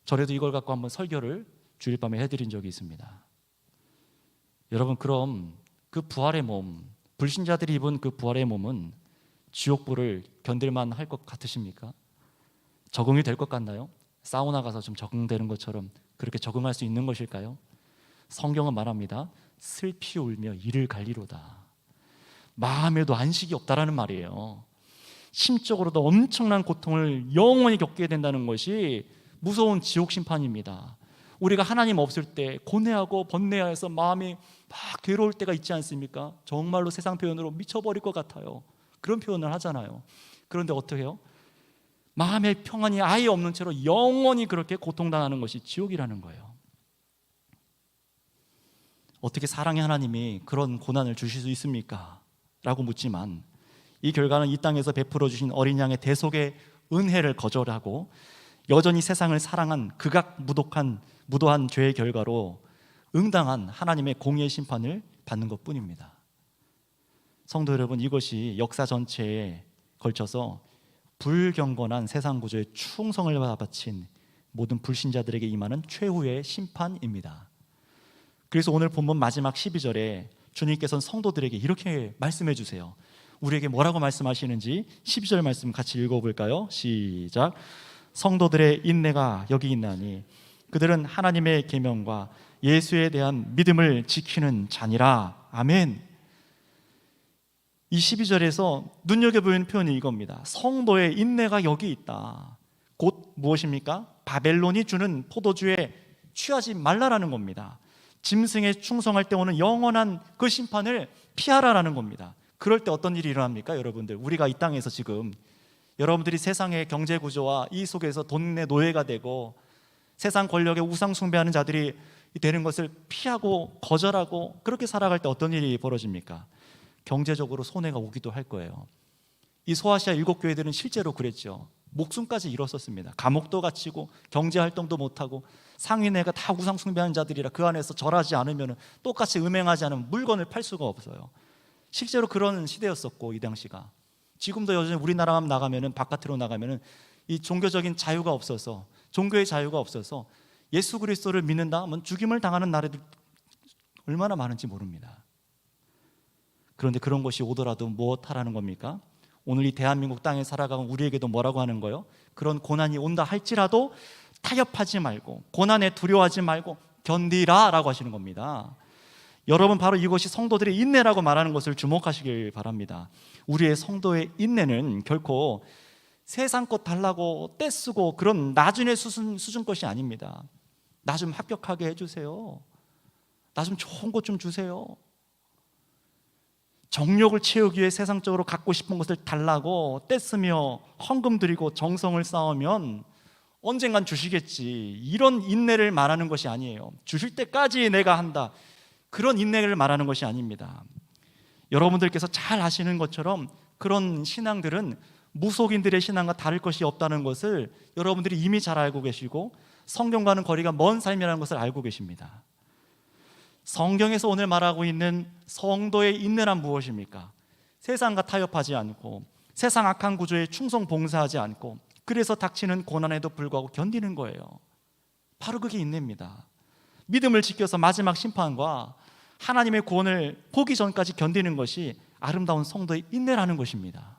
전에도 이걸 갖고 한번 설교를 주일 밤에 해드린 적이 있습니다. 여러분, 그럼 그 부활의 몸, 불신자들이 입은 그 부활의 몸은 지옥불을 견딜만 할 것 같으십니까? 적응이 될 것 같나요? 사우나 가서 좀 적응되는 것처럼 그렇게 적응할 수 있는 것일까요? 성경은 말합니다. 슬피 울며 이를 갈리로다. 마음에도 안식이 없다라는 말이에요. 심적으로도 엄청난 고통을 영원히 겪게 된다는 것이 무서운 지옥 심판입니다. 우리가 하나님 없을 때 고뇌하고 번뇌해서 마음이 막 괴로울 때가 있지 않습니까? 정말로 세상 표현으로 미쳐버릴 것 같아요. 그런 표현을 하잖아요. 그런데 어떻게 해요? 마음의 평안이 아예 없는 채로 영원히 그렇게 고통당하는 것이 지옥이라는 거예요. 어떻게 사랑의 하나님이 그런 고난을 주실 수 있습니까? 라고 묻지만 이 결과는 이 땅에서 베풀어 주신 어린 양의 대속의 은혜를 거절하고 여전히 세상을 사랑한 무도한 죄의 결과로 응당한 하나님의 공의의 심판을 받는 것뿐입니다. 성도 여러분, 이것이 역사 전체에 걸쳐서 불경건한 세상 구조에 충성을 바친 모든 불신자들에게 임하는 최후의 심판입니다. 그래서 오늘 본문 마지막 12절에 주님께서는 성도들에게 이렇게 말씀해 주세요. 우리에게 뭐라고 말씀하시는지 12절 말씀 같이 읽어볼까요? 시작. 성도들의 인내가 여기 있나니 그들은 하나님의 계명과 예수에 대한 믿음을 지키는 자니라. 아멘. 이 12절에서 눈여겨보이는 표현이 이겁니다. 성도의 인내가 여기 있다. 곧 무엇입니까? 바벨론이 주는 포도주에 취하지 말라라는 겁니다. 짐승에 충성할 때 오는 영원한 그 심판을 피하라라는 겁니다. 그럴 때 어떤 일이 일어납니까? 여러분들, 우리가 이 땅에서 지금 여러분들이 세상의 경제 구조와 이 속에서 돈의 노예가 되고 세상 권력의 우상 숭배하는 자들이 되는 것을 피하고 거절하고 그렇게 살아갈 때 어떤 일이 벌어집니까? 경제적으로 손해가 오기도 할 거예요. 이 소아시아 7교회들은 실제로 그랬죠. 목숨까지 잃었었습니다. 감옥도 갇히고 경제 활동도 못하고 상인회가 다 우상 숭배하는 자들이라 그 안에서 절하지 않으면 똑같이 음행하지 않으면 물건을 팔 수가 없어요. 실제로 그런 시대였었고 이 당시가. 지금도 여전히 우리나라만 나가면은 바깥으로 나가면은 이 종교적인 자유가 없어서 종교의 자유가 없어서 예수 그리스도를 믿는다 하면 죽임을 당하는 나라들 얼마나 많은지 모릅니다. 그런데 그런 것이 오더라도 무엇하라는 겁니까? 오늘 이 대한민국 땅에 살아가는 우리에게도 뭐라고 하는 거예요? 그런 고난이 온다 할지라도 타협하지 말고 고난에 두려워하지 말고 견디라 라고 하시는 겁니다. 여러분, 바로 이것이 성도들의 인내라고 말하는 것을 주목하시길 바랍니다. 우리의 성도의 인내는 결코 세상 것 달라고 떼쓰고 그런 나중의 수준 것이 아닙니다. 나 좀 합격하게 해주세요. 나 좀 좋은 것 좀 주세요. 정욕을 채우기 위해 세상적으로 갖고 싶은 것을 달라고 떼쓰며 헌금 드리고 정성을 쌓으면 언젠간 주시겠지, 이런 인내를 말하는 것이 아니에요. 주실 때까지 내가 한다, 그런 인내를 말하는 것이 아닙니다. 여러분들께서 잘 아시는 것처럼 그런 신앙들은 무속인들의 신앙과 다를 것이 없다는 것을 여러분들이 이미 잘 알고 계시고 성경과는 거리가 먼 삶이라는 것을 알고 계십니다. 성경에서 오늘 말하고 있는 성도의 인내란 무엇입니까? 세상과 타협하지 않고 세상 악한 구조에 충성 봉사하지 않고 그래서 닥치는 고난에도 불구하고 견디는 거예요. 바로 그게 인내입니다. 믿음을 지켜서 마지막 심판과 하나님의 구원을 보기 전까지 견디는 것이 아름다운 성도의 인내라는 것입니다.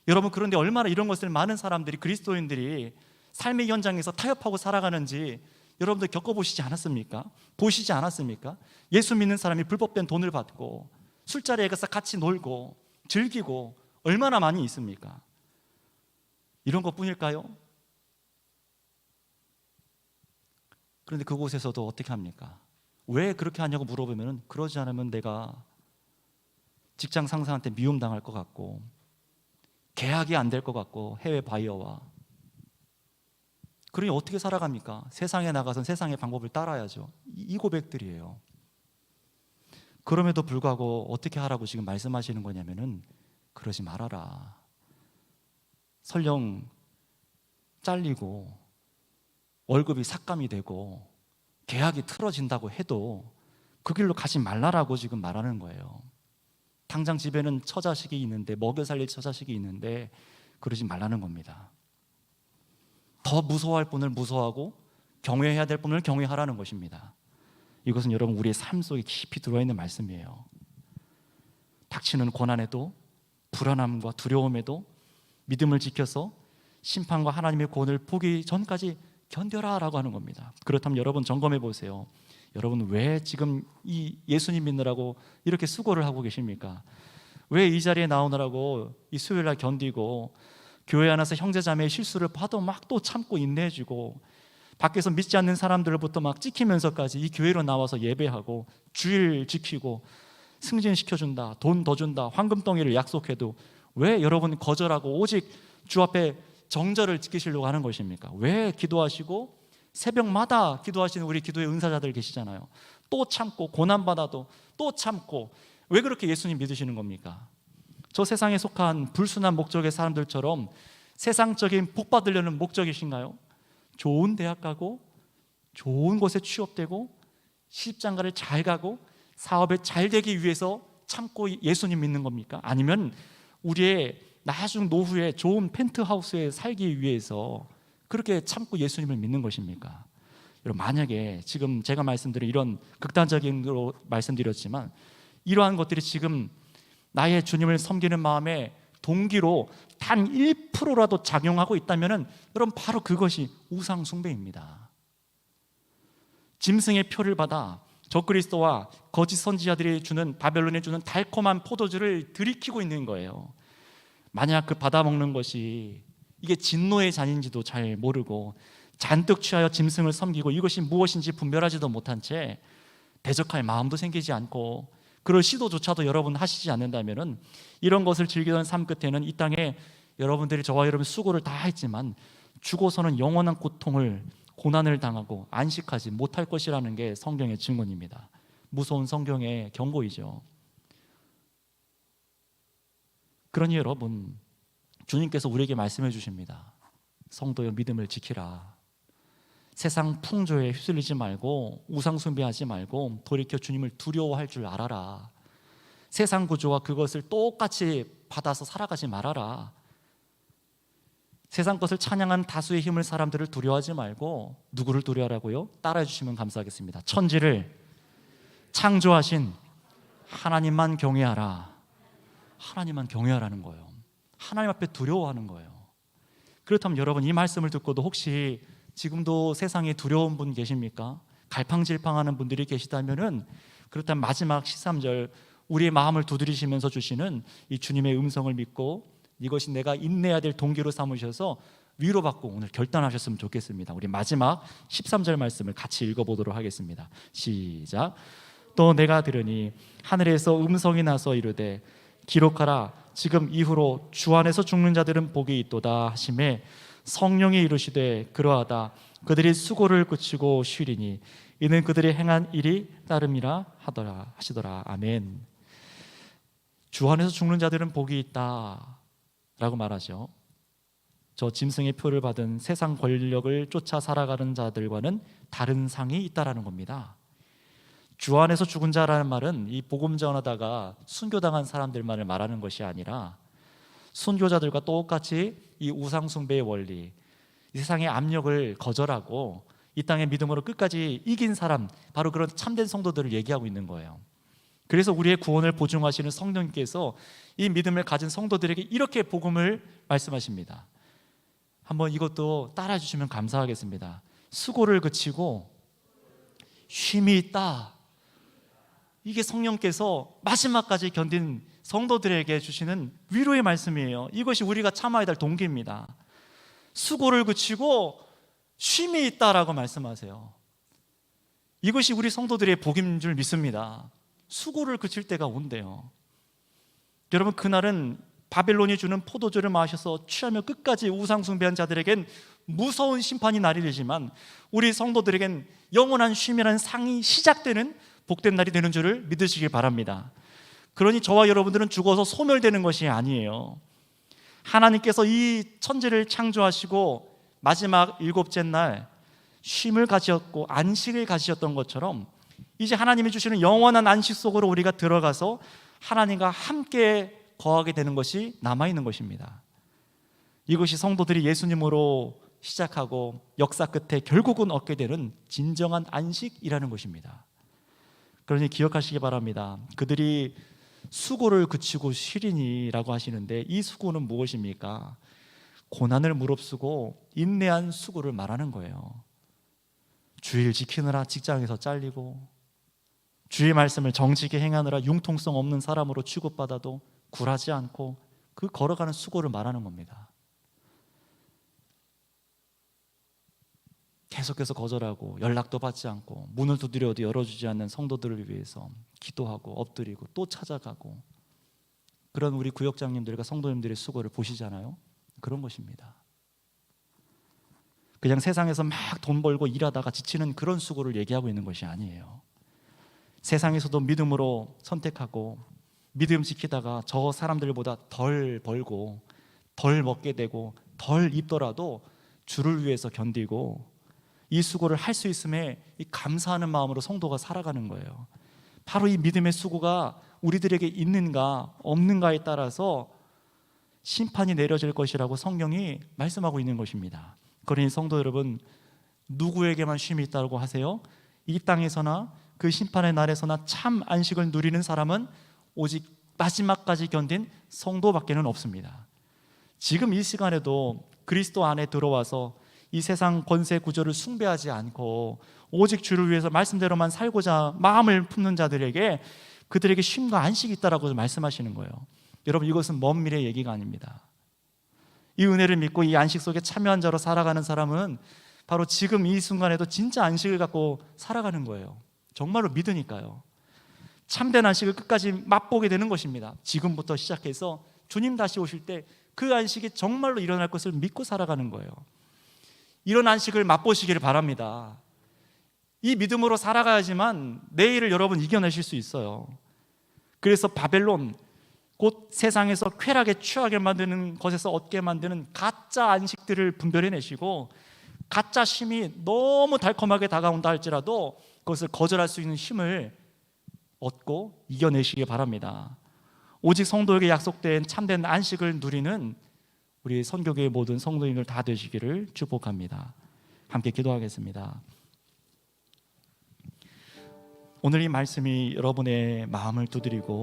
여러분, 그런데 얼마나 이런 것을 많은 사람들이, 그리스도인들이 삶의 현장에서 타협하고 살아가는지 여러분들 겪어보시지 않았습니까? 보시지 않았습니까? 예수 믿는 사람이 불법된 돈을 받고 술자리에 가서 같이 놀고 즐기고 얼마나 많이 있습니까? 이런 것뿐일까요? 그런데 그곳에서도 어떻게 합니까? 왜 그렇게 하냐고 물어보면 그러지 않으면 내가 직장 상사한테 미움당할 것 같고 계약이 안 될 것 같고 해외 바이어와, 그러니 어떻게 살아갑니까? 세상에 나가서 세상의 방법을 따라야죠. 이 고백들이에요. 그럼에도 불구하고 어떻게 하라고 지금 말씀하시는 거냐면은 그러지 말아라. 설령 잘리고 월급이 삭감이 되고 계약이 틀어진다고 해도 그 길로 가지 말라라고 지금 말하는 거예요. 당장 집에는 처자식이 있는데, 먹여 살릴 처자식이 있는데 그러지 말라는 겁니다. 더 무서워할 분을 무서워하고 경외해야 될 분을 경외하라는 것입니다. 이것은 여러분 우리의 삶 속에 깊이 들어있는 말씀이에요. 닥치는 고난에도 불안함과 두려움에도 믿음을 지켜서 심판과 하나님의 구원을 보기 전까지 견뎌라 라고 하는 겁니다. 그렇다면 여러분 점검해 보세요. 여러분 왜 지금 이 예수님 믿느라고 이렇게 수고를 하고 계십니까? 왜 이 자리에 나오느라고 이 수요일날 견디고 교회 안에서 형제자매의 실수를 봐도 막 또 참고 인내해주고 밖에서 믿지 않는 사람들로부터 막 찍히면서까지 이 교회로 나와서 예배하고 주일 지키고 승진시켜준다, 돈 더 준다, 황금덩이를 약속해도 왜 여러분 거절하고 오직 주 앞에 정절을 지키시려고 하는 것입니까? 왜 기도하시고 새벽마다 기도하시는 우리 기도의 은사자들 계시잖아요. 또 참고 고난받아도 또 참고 왜 그렇게 예수님 믿으시는 겁니까? 저 세상에 속한 불순한 목적의 사람들처럼 세상적인 복 받으려는 목적이신가요? 좋은 대학 가고 좋은 곳에 취업되고 시집장가를 잘 가고 사업에 잘 되기 위해서 참고 예수님 믿는 겁니까? 아니면 우리의 나중 노후에 좋은 펜트하우스에 살기 위해서 그렇게 참고 예수님을 믿는 것입니까? 여러분, 만약에 지금 제가 말씀드린 이런 극단적인 거 말씀드렸지만 이러한 것들이 지금 나의 주님을 섬기는 마음에 동기로 단 1%라도 작용하고 있다면 여러분 바로 그것이 우상 숭배입니다. 짐승의 표를 받아 적그리스도와 거짓 선지자들이 주는, 바벨론에 주는 달콤한 포도주를 들이키고 있는 거예요. 만약 그 받아먹는 것이 이게 진노의 잔인지도 잘 모르고 잔뜩 취하여 짐승을 섬기고 이것이 무엇인지 분별하지도 못한 채 대적할 마음도 생기지 않고 그럴 시도조차도 여러분 하시지 않는다면 이런 것을 즐기던 삶 끝에는 이 땅에 여러분들이 저와 여러분 수고를 다 했지만 죽어서는 영원한 고통을, 고난을 당하고 안식하지 못할 것이라는 게 성경의 증언입니다. 무서운 성경의 경고이죠. 그러니 여러분, 주님께서 우리에게 말씀해 주십니다. 성도여, 믿음을 지키라. 세상 풍조에 휩쓸리지 말고 우상 숭배하지 말고 돌이켜 주님을 두려워할 줄 알아라. 세상 구조와 그것을 똑같이 받아서 살아가지 말아라. 세상 것을 찬양한 다수의 힘을 사람들을 두려워하지 말고 누구를 두려워하라고요? 따라해 주시면 감사하겠습니다. 천지를 창조하신 하나님만 경외하라. 하나님만 경외하라는 거예요. 하나님 앞에 두려워하는 거예요. 그렇다면 여러분, 이 말씀을 듣고도 혹시 지금도 세상에 두려운 분 계십니까? 갈팡질팡하는 분들이 계시다면은, 그렇다면 마지막 13절 우리의 마음을 두드리시면서 주시는 이 주님의 음성을 믿고 이것이 내가 인내해야 될 동기로 삼으셔서 위로받고 오늘 결단하셨으면 좋겠습니다. 우리 마지막 13절 말씀을 같이 읽어보도록 하겠습니다. 시작. 또 내가 들으니 하늘에서 음성이 나서 이르되 기록하라. 지금 이후로 주 안에서 죽는 자들은 복이 있도다 하시매 성령이 이르시되 그러하다. 그들이 수고를 그치고 쉬리니 이는 그들이 행한 일이 따름이라 하시더라. 아멘. 주 안에서 죽는 자들은 복이 있다 라고 말하죠. 저 짐승의 표를 받은 세상 권력을 쫓아 살아가는 자들과는 다른 상이 있다라는 겁니다. 주 안에서 죽은 자라는 말은 이 복음 전하다가 순교당한 사람들만을 말하는 것이 아니라 순교자들과 똑같이 이 우상 숭배의 원리, 이 세상의 압력을 거절하고 이 땅의 믿음으로 끝까지 이긴 사람, 바로 그런 참된 성도들을 얘기하고 있는 거예요. 그래서 우리의 구원을 보증하시는 성령님께서 이 믿음을 가진 성도들에게 이렇게 복음을 말씀하십니다. 한번 이것도 따라해 주시면 감사하겠습니다. 수고를 그치고 쉼이 있다. 이게 성령께서 마지막까지 견딘 성도들에게 주시는 위로의 말씀이에요. 이것이 우리가 참아야 될 동기입니다. 수고를 그치고 쉼이 있다라고 말씀하세요. 이것이 우리 성도들의 복인 줄 믿습니다. 수고를 그칠 때가 온대요. 여러분, 그날은 바벨론이 주는 포도주를 마셔서 취하며 끝까지 우상 숭배한 자들에겐 무서운 심판이 날이 되지만 우리 성도들에겐 영원한 쉼이라는 상이 시작되는 복된 날이 되는 줄을 믿으시길 바랍니다. 그러니 저와 여러분들은 죽어서 소멸되는 것이 아니에요. 하나님께서 이 천지를 창조하시고 마지막 일곱째 날 쉼을 가지셨고 안식을 가지셨던 것처럼 이제 하나님이 주시는 영원한 안식 속으로 우리가 들어가서 하나님과 함께 거하게 되는 것이 남아있는 것입니다. 이것이 성도들이 예수님으로 시작하고 역사 끝에 결국은 얻게 되는 진정한 안식이라는 것입니다. 그러니 기억하시기 바랍니다. 그들이 수고를 그치고 쉬리니라고 하시는데 이 수고는 무엇입니까? 고난을 무릅쓰고 인내한 수고를 말하는 거예요. 주일 지키느라 직장에서 잘리고 주의 말씀을 정직히 행하느라 융통성 없는 사람으로 취급받아도 굴하지 않고 그 걸어가는 수고를 말하는 겁니다. 계속해서 거절하고 연락도 받지 않고 문을 두드려도 열어주지 않는 성도들을 위해서 기도하고 엎드리고 또 찾아가고, 그런 우리 구역장님들과 성도님들의 수고를 보시잖아요. 그런 것입니다. 그냥 세상에서 막 돈 벌고 일하다가 지치는 그런 수고를 얘기하고 있는 것이 아니에요. 세상에서도 믿음으로 선택하고 믿음 지키다가 저 사람들보다 덜 벌고 덜 먹게 되고 덜 입더라도 주를 위해서 견디고 이 수고를 할 수 있음에 이 감사하는 마음으로 성도가 살아가는 거예요. 바로 이 믿음의 수고가 우리들에게 있는가 없는가에 따라서 심판이 내려질 것이라고 성경이 말씀하고 있는 것입니다. 그러니 성도 여러분, 누구에게만 쉼이 있다고 하세요? 이 땅에서나 그 심판의 날에서나 참 안식을 누리는 사람은 오직 마지막까지 견딘 성도밖에는 없습니다. 지금 이 시간에도 그리스도 안에 들어와서 이 세상 권세 구조를 숭배하지 않고 오직 주를 위해서 말씀대로만 살고자 마음을 품는 자들에게 그들에게 쉼과 안식이 있다라고 말씀하시는 거예요. 여러분, 이것은 먼 미래의 얘기가 아닙니다. 이 은혜를 믿고 이 안식 속에 참여한 자로 살아가는 사람은 바로 지금 이 순간에도 진짜 안식을 갖고 살아가는 거예요. 정말로 믿으니까요. 참된 안식을 끝까지 맛보게 되는 것입니다. 지금부터 시작해서 주님 다시 오실 때 그 안식이 정말로 일어날 것을 믿고 살아가는 거예요. 이런 안식을 맛보시기를 바랍니다. 이 믿음으로 살아가야지만 내일을 여러분 이겨내실 수 있어요. 그래서 바벨론, 곧 세상에서 쾌락에 취하게 만드는 것에서 얻게 만드는 가짜 안식들을 분별해내시고 가짜 쉼이 너무 달콤하게 다가온다 할지라도 그것을 거절할 수 있는 힘을 얻고 이겨내시기 바랍니다. 오직 성도에게 약속된 참된 안식을 누리는 우리 선교교회 모든 성도님들 다 되시기를 축복합니다. 함께 기도하겠습니다. 오늘 이 말씀이 여러분의 마음을 두드리고